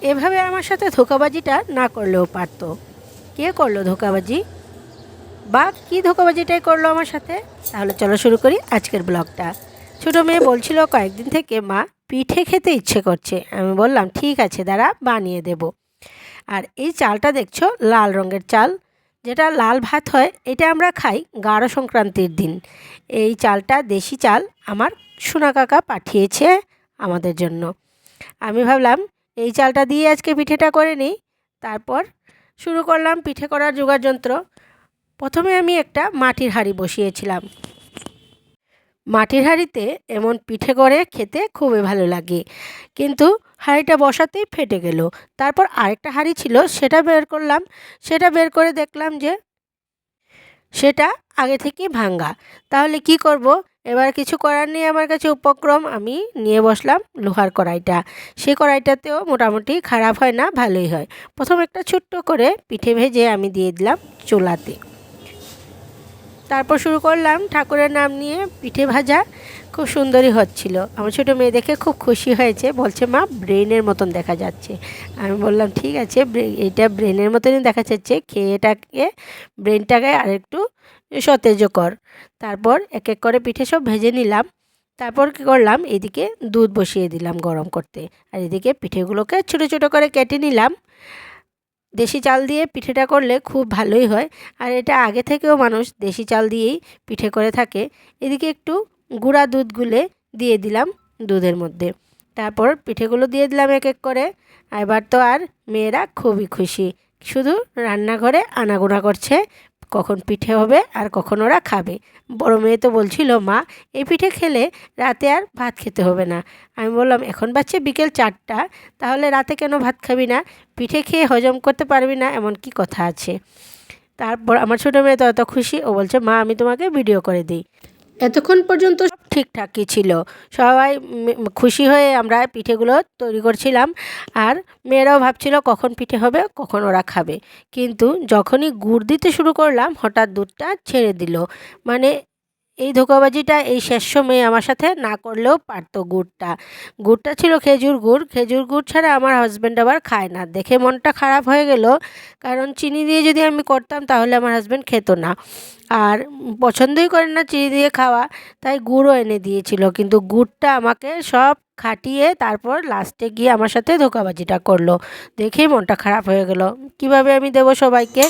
এভাবে আমার সাথে ধোঁকাবাজিটা না করলেও পারতো। কে করলো ধোঁকাবাজি, বা কী ধোঁকাবাজিটাই করলো আমার সাথে? তাহলে চলো শুরু করি আজকের ব্লগটা। ছোটো মেয়ে বলছিল কয়েকদিন থেকে মা পিঠে খেতে ইচ্ছে করছে। আমি বললাম ঠিক আছে, দাঁড়া বানিয়ে দেব। আর এই চালটা দেখছো লাল রঙের চাল, যেটা লাল ভাত হয়, এটা আমরা খাই গাঢ় সংক্রান্তির দিন। এই চালটা দেশি চাল আমার সোনা কাকা পাঠিয়েছে আমাদের জন্য। আমি ভাবলাম এই চালটা দিয়ে আজকে পিঠেটা করে নিই। তারপর শুরু করলাম পিঠে করার জোগাড় যন্ত্র। প্রথমে আমি একটা মাটির হাঁড়ি বসিয়েছিলাম। মাটির হাঁড়িতে এমন পিঠে করে খেতে খুবই ভালো লাগে, কিন্তু হাঁড়িটা বসাতেই ফেটে গেল। তারপর আরেকটা হাঁড়ি ছিল, সেটা বের করলাম। সেটা বের করে দেখলাম যে সেটা আগে থেকেই ভাঙ্গা। তাহলে কি করব? এবার কিছু করার নেই আমার কাছে উপক্রম। আমি নিয়ে বসলাম লোহার কড়াইটা। সেই কড়াইটাতেও মোটামুটি খারাপ হয় না, ভালোই হয়। প্রথম একটা ছোট্ট করে পিঠে ভেজে আমি দিয়ে দিলাম চুলাতে। তারপর শুরু করলাম ঠাকুরের নাম নিয়ে পিঠে ভাজা। খুব সুন্দরই হচ্ছিল। আমার ছোটো মেয়ে দেখে খুব খুশি হয়েছে, বলছে মা ব্রেনের মতন দেখা যাচ্ছে। আমি বললাম ঠিক আছে, এটা ব্রেনের মতনই দেখা যাচ্ছে, খেয়ে এটাকে ব্রেনটাকে আরেকটু সতেজ কর। তারপর এক এক করে পিঠে সব ভেজে নিলাম। তারপর কী করলাম, এদিকে দুধ বসিয়ে দিলাম গরম করতে, আর এদিকে পিঠেগুলোকে ছোটো ছোটো করে কেটে নিলাম। দেশি চাল দিয়ে পিঠেটা করলে খুব ভালোই হয়, আর এটা আগে থেকেও মানুষ দেশি চাল দিয়েই পিঠে করে থাকে। এদিকে একটু গুঁড়া দুধ গুলে দিয়ে দিলাম দুধের মধ্যে। তারপর পিঠেগুলো দিয়ে দিলাম এক এক করে। এবার তো আর মেয়েরা খুবই খুশি, শুধু রান্নাঘরে আনাগোনা করছে কখন পিঠে হবে আর কখন ওরা খাবে। বড় মেয়ে তো বলছিল মা এই পিঠে খেলে রাতে আর ভাত খেতে হবে না। আমি বললাম এখন বাজছে বিকেল 4টা, তাহলে রাতে কেন ভাত খাবি না? পিঠে খেয়ে হজম করতে পারবি না এমন কি কথা আছে? তারপর আমার ছোটো মেয়ে তো এত খুশি, ও বলছে মা আমি তোমাকে ভিডিও করে দিই। এতক্ষণ পর্যন্ত সব ঠিকঠাকই ছিল। সবাই খুশি হয়ে আমরা পিঠেগুলো তৈরি করছিলাম, আর মেয়েরাও ভাবছিল কখন পিঠে হবে, কখন ওরা খাবে। কিন্তু যখনই গুড় দিতে শুরু করলাম, হঠাৎ দুধটা ছেড়ে দিল। মানে এই ধোঁকাবাজিটা এই শেষ সময়ে আমার সাথে না করলেও পারতো। গুড়টা ছিল খেজুর গুড়। খেজুর গুড় ছাড়া আমার হাজব্যান্ড আবার খায় না। দেখে মনটা খারাপ হয়ে গেল, কারণ চিনি দিয়ে যদি আমি করতাম তাহলে আমার হাজব্যান্ড খেত না, আর পছন্দই করেন না চিনি দিয়ে খাওয়া। তাই গুড়ও এনে দিয়েছিল, কিন্তু গুড়টা আমাকে সব খাটিয়ে তারপর লাস্টে গিয়ে আমার সাথে ধোঁকাবাজিটা করলো। দেখেই মনটা খারাপ হয়ে গেল। কিভাবে আমি দেবো সবাইকে?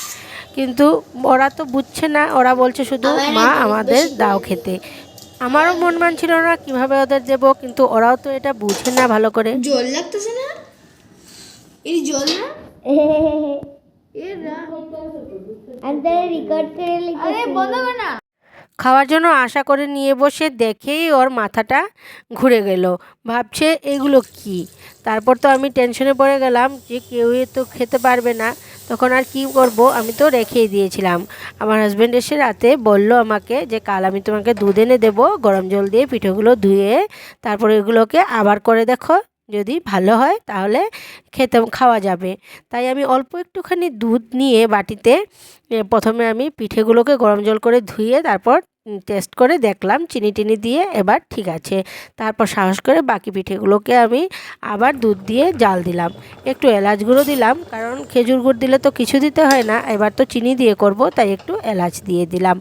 কিন্তু ওরা তো বুঝছে না, ওরা বলছে শুধু মা আমাদের দাও খেতে। আমারও মন মানছিল না কিভাবে ওদের দেব, কিন্তু ওরাও তো এটা বুঝে না ভালো করে। জল লাগতেছে না, এই জল না খাওয়ার জন্য আশা করে নিয়ে বসে দেখেই ওর মাথাটা ঘুরে গেল, ভাবছে এগুলো কি। তারপর তো আমি টেনশনে পড়ে গেলাম যে কেউই তো খেতে পারবে না। তখন আর কি করব, আমি তো রেখেই দিয়েছিলাম। আমার হাজব্যান্ড এসে রাতে বলল আমাকে যে কাল আমি তোমাকে দুধ এনে দেবো, গরম জল দিয়ে পিঠেগুলো ধুয়ে তারপর এগুলোকে আবার করে দেখো, যদি ভালো হয় তাহলে খাওয়া যাবে। তাই আমি অল্প একটুখানি দুধ নিয়ে বাটিতে প্রথমে আমি পিঠেগুলোকে গরম জল করে ধুয়ে তারপর টেস্ট করে দেখলাম চিনি টিনি দিয়ে, এবার ঠিক আছে। তারপর সাহস করে বাকি পিঠেগুলোকে আমি আবার দুধ দিয়ে জাল দিলাম। একটু এলাচ গুঁড়ো দিলাম, কারণ খেজুর গুড় দিলে তো কিছু দিতে হয় না, এবার তো চিনি দিয়ে করব, তাই একটু এলাচ দিয়ে দিলাম।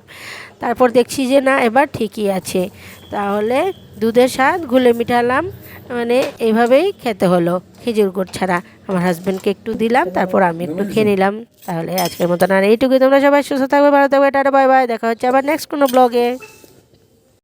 তারপর দেখছি যে না এবার ঠিকই আছে। তাহলে দুধের স্বাদ ঘুলে মিটালাম। মানে এইভাবেই খেতে হলো খেজুর গুড় ছাড়া। আমার হাজব্যান্ডকে একটু দিলাম, তারপর আমি একটু খেয়ে নিলাম। তাহলে আজকের মতন আর এইটুকুই। তোমরা সবাই সুস্থ থাকবে, ভালো থাকবে, টাটা বাই বাই। দেখা হচ্ছে আবার নেক্সট কোনো ব্লগে।